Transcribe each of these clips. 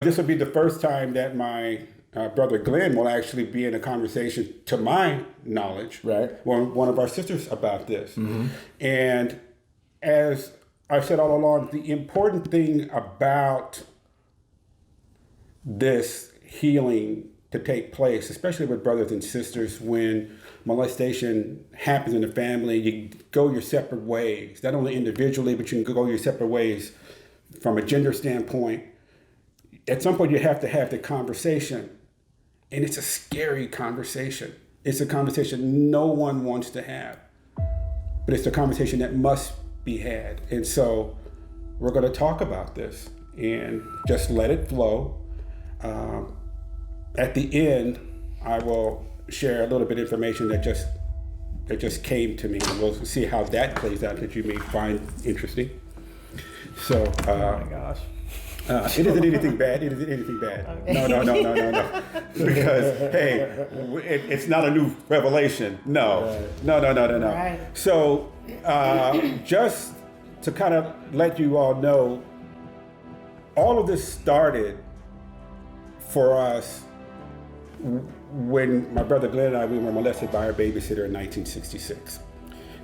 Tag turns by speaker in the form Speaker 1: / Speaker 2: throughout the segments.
Speaker 1: This will be the first time that my brother Glynn will actually be in a conversation, to my knowledge,
Speaker 2: right?
Speaker 1: One of our sisters about this. And as I've said all along, the important thing about this healing to take place, especially with brothers and sisters, when molestation happens in the family, you go your separate ways, not only individually, but you can go your separate ways from a gender standpoint. At some point, you have to have the conversation, and it's a scary conversation. It's a conversation no one wants to have, but it's a conversation that must be had. And so we're going to talk about this and just let it flow. At the end, I will share a little bit of information that just came to me, and we'll see how that plays out, that you may find interesting. So,
Speaker 2: oh my gosh.
Speaker 1: It isn't anything bad. It isn't anything bad. Okay. No. Because, hey, it's not a new revelation. No. Right. So, just to kind of let you all know, all of this started for us when my brother Glynn and I, we were molested by our babysitter in 1966.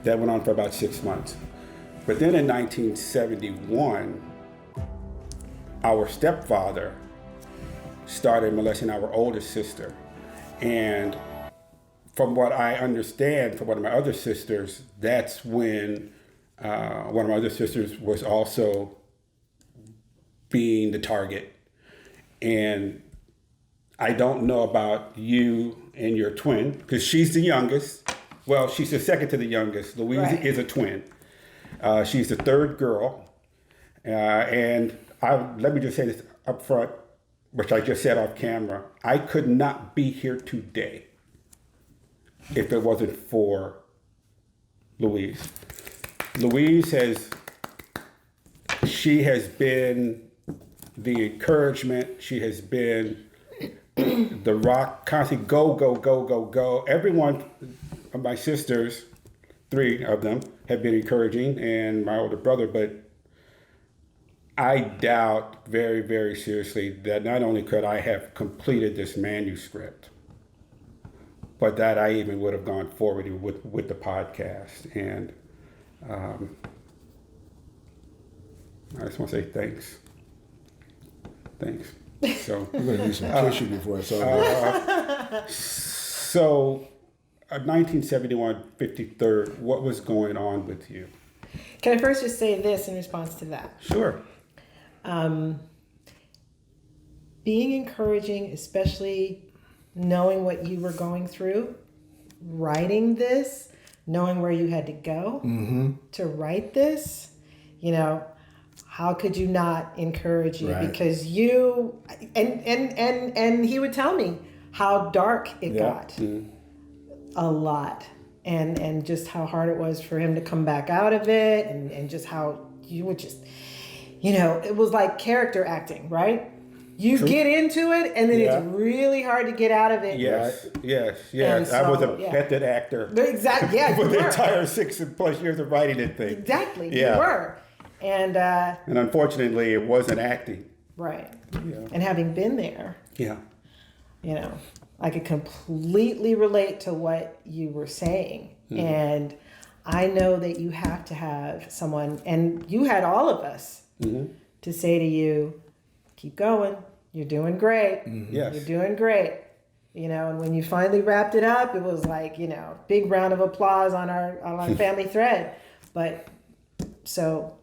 Speaker 1: That went on for about 6 months. But then in 1971, our stepfather started molesting our oldest sister. And from what I understand from one of my other sisters, that's when one of my other sisters was also being the target. And I don't know about you and your twin, because she's the youngest. Well, she's the second to the youngest. Louise right. is a twin. She's the third girl. And let me just say this up front, which I just said off camera. I could not be here today if it wasn't for Louise. Louise has been the encouragement. She has been the rock, constantly go. Every one of my sisters, 3 of them, have been encouraging, and my older brother, but I doubt very, very seriously that not only could I have completed this manuscript, but that I even would have gone forward with the podcast. And I just want to say thanks. So
Speaker 2: I'm going to need some tissue before I saw that.
Speaker 1: So, 1971, 53rd, what was going on with you?
Speaker 3: Can I first just say this in response to that?
Speaker 1: Sure.
Speaker 3: Being encouraging, especially knowing what you were going through, writing this, knowing where you had to go to write this, how could you not encourage you? Right. Because you, and he would tell me how dark it got a lot, and just how hard it was for him to come back out of it, and just how you would just, it was like character acting, right? You True. Get into it, and then it's really hard to get out of it.
Speaker 1: Yes. So, I was a method actor.
Speaker 3: Exactly. Yeah,
Speaker 1: for the entire 6+ years of writing that thing.
Speaker 3: Exactly. You were. And
Speaker 1: unfortunately, it wasn't acting.
Speaker 3: Right. Yeah. And having been there.
Speaker 1: Yeah.
Speaker 3: I could completely relate to what you were saying. And I know that you have to have someone, and you had all of us, to say to you, keep going. You're doing great.
Speaker 1: Yes.
Speaker 3: You're doing great. And when you finally wrapped it up, it was like, big round of applause on our family thread. But so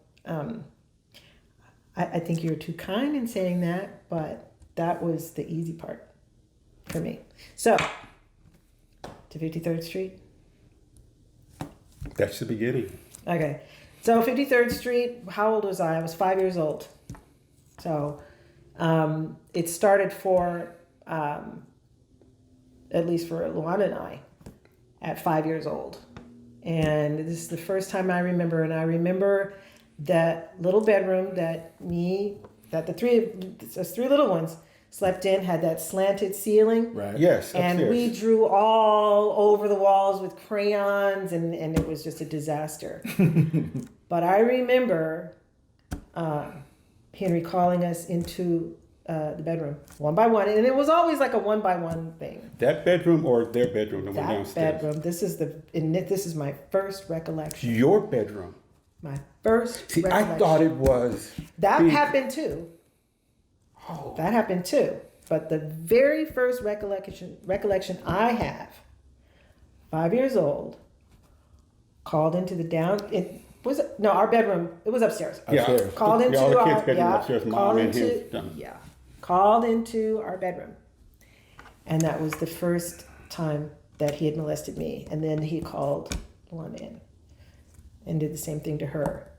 Speaker 3: I think you're too kind in saying that, but that was the easy part for me. So, to 53rd Street.
Speaker 1: That's the beginning.
Speaker 3: Okay. So 53rd Street, how old was I? I was 5 years old. So it started for, at least for Luana and I, at 5 years old. And this is the first time I remember. And I remember that little bedroom that the three little ones slept in, had that slanted ceiling.
Speaker 2: Right.
Speaker 1: Yes.
Speaker 3: And
Speaker 1: upstairs.
Speaker 3: we drew all over the walls with crayons, and it was just a disaster. But I remember Henry calling us into the bedroom one by one, and it was always like a one by one thing.
Speaker 1: That bedroom or their bedroom, the one
Speaker 3: That
Speaker 1: downstairs?
Speaker 3: bedroom. This is my first recollection.
Speaker 1: Your bedroom.
Speaker 3: My first.
Speaker 1: See,
Speaker 3: recollection.
Speaker 1: I thought it was.
Speaker 3: That happened too.
Speaker 1: Oh.
Speaker 3: That happened too. But the very first recollection I have, 5 years old, called into the our bedroom. It was upstairs.
Speaker 1: Yeah.
Speaker 2: Upstairs.
Speaker 3: Called into
Speaker 1: all the
Speaker 3: our
Speaker 1: kids' bedroom upstairs, mom
Speaker 3: called
Speaker 1: and
Speaker 3: into
Speaker 1: his.
Speaker 3: called into our bedroom, and that was the first time that he had molested me. And then he called one in, and did the same thing to her.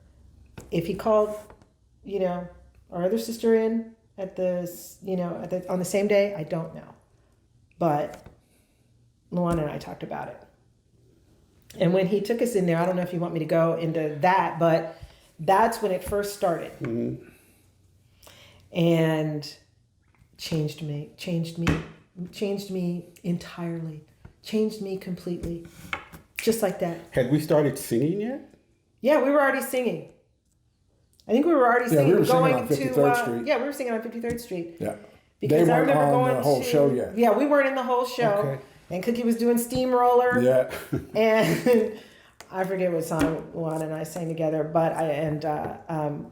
Speaker 3: If he called, our other sister in at on the same day, I don't know, but Luana and I talked about it. And when he took us in there, I don't know if you want me to go into that, but that's when it first started.
Speaker 1: Mm-hmm.
Speaker 3: And changed me entirely, changed me completely, just like that.
Speaker 1: Had we started singing yet?
Speaker 3: Yeah, we were already singing. I think we were already singing.
Speaker 2: we were singing
Speaker 3: going
Speaker 2: on 53rd
Speaker 3: to,
Speaker 2: Street.
Speaker 3: Yeah, we were singing on 53rd Street.
Speaker 2: Yeah.
Speaker 3: Because
Speaker 2: They
Speaker 3: I
Speaker 2: weren't
Speaker 3: remember
Speaker 2: on
Speaker 3: going
Speaker 2: the whole
Speaker 3: to,
Speaker 2: show yet.
Speaker 3: Yeah, we weren't in the whole show.
Speaker 1: Okay.
Speaker 3: And Cookie was doing Steamroller.
Speaker 2: Yeah.
Speaker 3: And I forget what song Juan and I sang together, but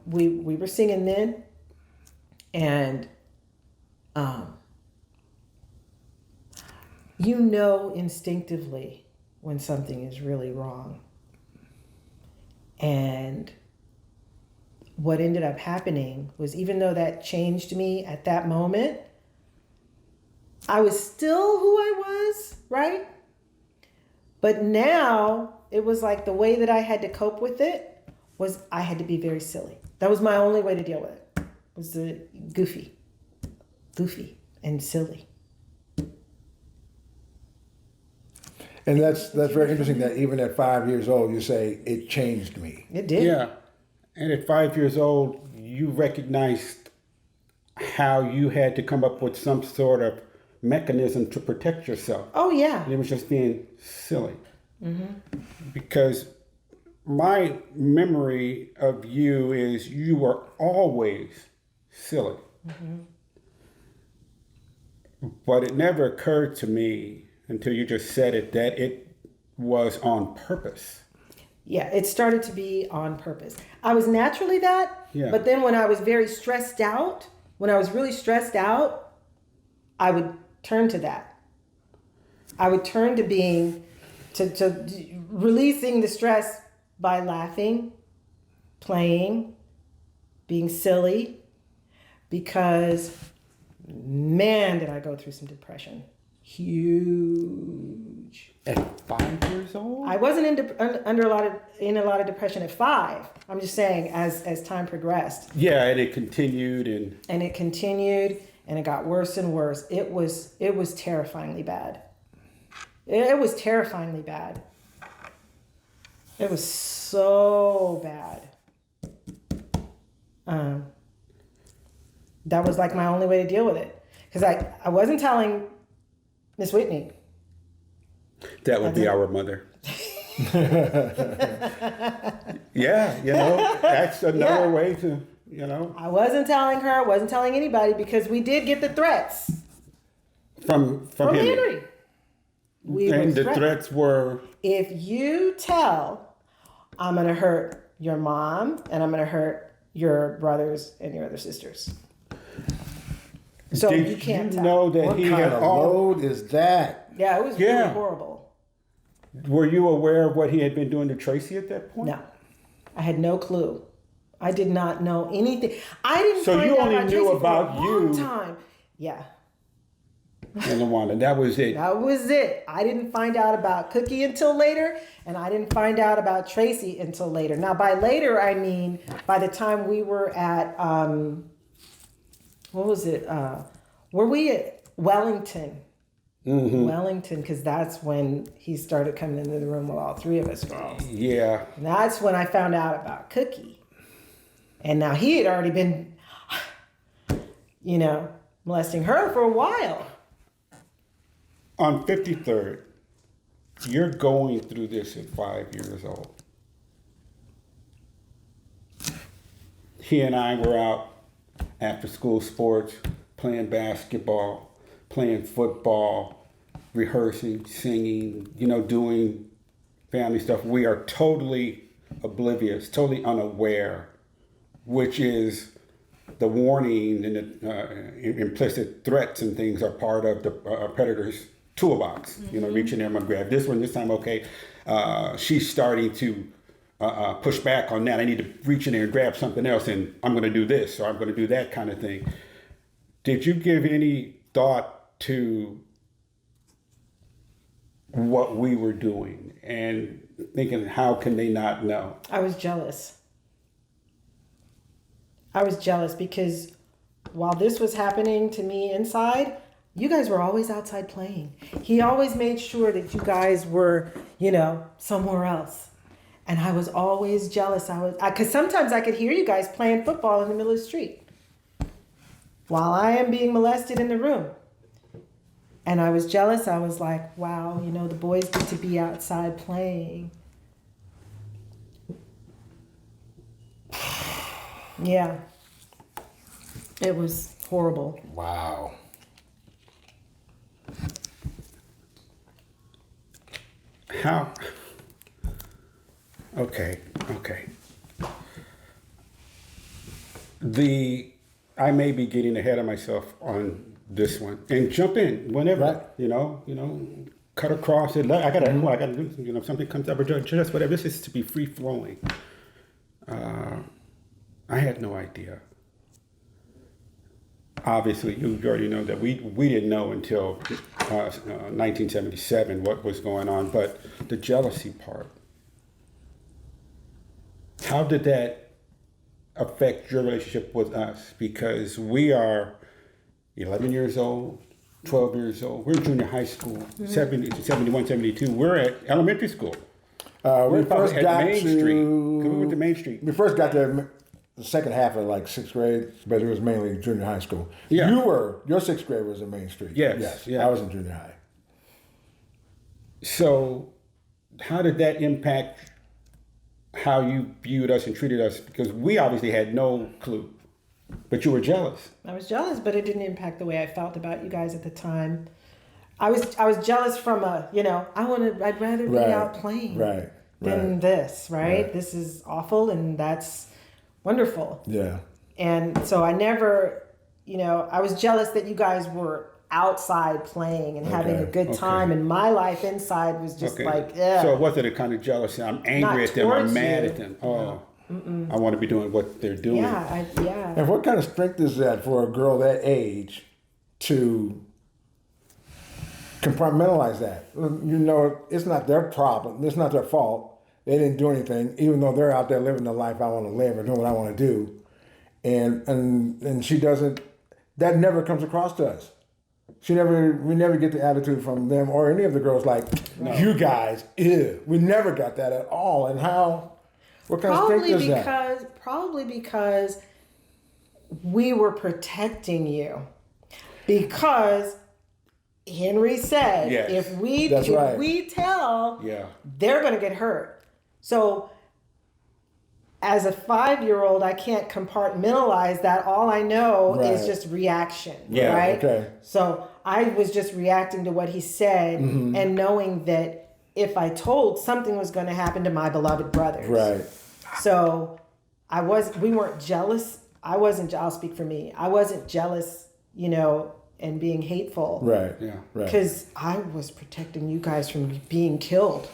Speaker 3: we were singing then, and instinctively when something is really wrong. And what ended up happening was, even though that changed me at that moment, I was still who I was, right? But now it was like the way that I had to cope with it was I had to be very silly. That was my only way to deal with it. Was the goofy and silly.
Speaker 2: And that's very interesting that even at 5 years old, you say, it changed me.
Speaker 3: It did.
Speaker 1: Yeah. And at 5 years old, you recognized how you had to come up with some sort of mechanism to protect yourself.
Speaker 3: Oh, yeah.
Speaker 1: And it was just being silly. Mm-hmm. Because my memory of you is you were always silly. Mm-hmm. But it never occurred to me until you just said it that it was on purpose.
Speaker 3: Yeah, it started to be on purpose. I was naturally that, but then when I was very stressed out, when I was really stressed out, I would turn to that. I would turn to being, to releasing the stress by laughing, playing, being silly, because man, did I go through some depression. Huge.
Speaker 1: At 5 years old?
Speaker 3: I wasn't in a lot of depression at 5. I'm just saying, as time progressed.
Speaker 1: Yeah, and it continued
Speaker 3: and it continued, and it got worse and worse. It was terrifyingly bad. It was terrifyingly bad. It was so bad. That was like my only way to deal with it, because I wasn't telling Miss Whitney.
Speaker 1: That would be our mother. Yeah, that's another way to,
Speaker 3: I wasn't telling her, I wasn't telling anybody, because we did get the threats.
Speaker 1: From
Speaker 3: Henry.
Speaker 1: And the threats were?
Speaker 3: If you tell, I'm going to hurt your mom, and I'm going to hurt your brothers and your other sisters. So you can't tell.
Speaker 1: Know that
Speaker 2: what
Speaker 1: he
Speaker 2: kind
Speaker 1: had
Speaker 2: of load is that?
Speaker 3: Yeah, it was really horrible.
Speaker 1: Were you aware of what he had been doing to Tracy at that point?
Speaker 3: No, I had no clue. I did not know anything. I didn't.
Speaker 1: So
Speaker 3: find
Speaker 1: you
Speaker 3: out
Speaker 1: only
Speaker 3: about
Speaker 1: knew
Speaker 3: Tracy
Speaker 1: about
Speaker 3: for a long time. Yeah.
Speaker 1: And Luana, that was it.
Speaker 3: That was it. I didn't find out about Cookie until later, and I didn't find out about Tracy until later. Now, by later, I mean by the time we were at what was it? Were we at Wellington? Mm-hmm. Wellington, because that's when he started coming into the room with all three of us girls.
Speaker 1: Yeah.
Speaker 3: And that's when I found out about Cookie. And now he had already been, molesting her for a while.
Speaker 1: On 53rd, you're going through this at 5 years old. He and I were out after school sports, playing basketball, playing football, rehearsing, singing, doing family stuff. We are totally oblivious, totally unaware, which is the warning and the implicit threats and things are part of the predator's toolbox. Reaching there, I'm gonna grab this one this time. Okay, she's starting to push back on that. I need to reach in there and grab something else, and I'm gonna do this or I'm gonna do that kind of thing. Did you give any thought to what we were doing and thinking, how can they not know?
Speaker 3: I was jealous. I was jealous because while this was happening to me inside, you guys were always outside playing. He always made sure that you guys were, somewhere else. And I was always jealous. Because sometimes I could hear you guys playing football in the middle of the street while I am being molested in the room. And I was jealous. I was like, wow, the boys get to be outside playing. Yeah. It was horrible.
Speaker 2: Wow.
Speaker 1: How? Okay. I may be getting ahead of myself on this one, and jump in whenever.
Speaker 2: Right.
Speaker 1: Cut across it. I gotta do. If something comes up or just whatever. This is to be free flowing. I had no idea. Obviously, you already know that we didn't know until 1977 what was going on, but the jealousy part. How did that affect your relationship with us? Because we are 11 years old, 12 years old. We're in junior high school, 71, 72. We're at elementary school.
Speaker 2: We first got
Speaker 1: Main Street. We went to Main Street.
Speaker 2: We first got there the second half of like sixth grade, but it was mainly junior high school.
Speaker 1: Yeah.
Speaker 2: Your sixth grade was in Main Street.
Speaker 1: Yes.
Speaker 2: I was in junior high.
Speaker 1: So how did that impact how you viewed us and treated us? Because we obviously had no clue, but you were jealous.
Speaker 3: I was jealous, but it didn't impact the way I felt about you guys at the time. I was jealous from I'd rather be out playing than this, right? This is awful and that's wonderful.
Speaker 2: Yeah.
Speaker 3: And so I never, I was jealous that you guys were outside playing and having a good time, and my life inside was just like, yeah.
Speaker 1: So it wasn't a kind of jealousy. I'm angry at them. I'm mad at them. Oh, I want to be doing what they're doing.
Speaker 3: Yeah.
Speaker 2: And what kind of strength is that for a girl that age to compartmentalize that? It's not their problem. It's not their fault. They didn't do anything, even though they're out there living the life I want to live or doing what I want to do. And she doesn't, that never comes across to us. We never get the attitude from them or any of the girls like, you guys, ew. We never got that at all. And what kind of strength is that?
Speaker 3: Probably because we were protecting you. Because Henry said, if we tell, they're going to get hurt. So as a 5-year-old, I can't compartmentalize that. All I know is just reaction, right?
Speaker 2: Okay.
Speaker 3: So I was just reacting to what he said and knowing that if I told, something was going to happen to my beloved brothers.
Speaker 2: Right.
Speaker 3: So we weren't jealous. I'll speak for me. I wasn't jealous, and being hateful.
Speaker 2: Right. Yeah. Right.
Speaker 3: Because I was protecting you guys from being killed.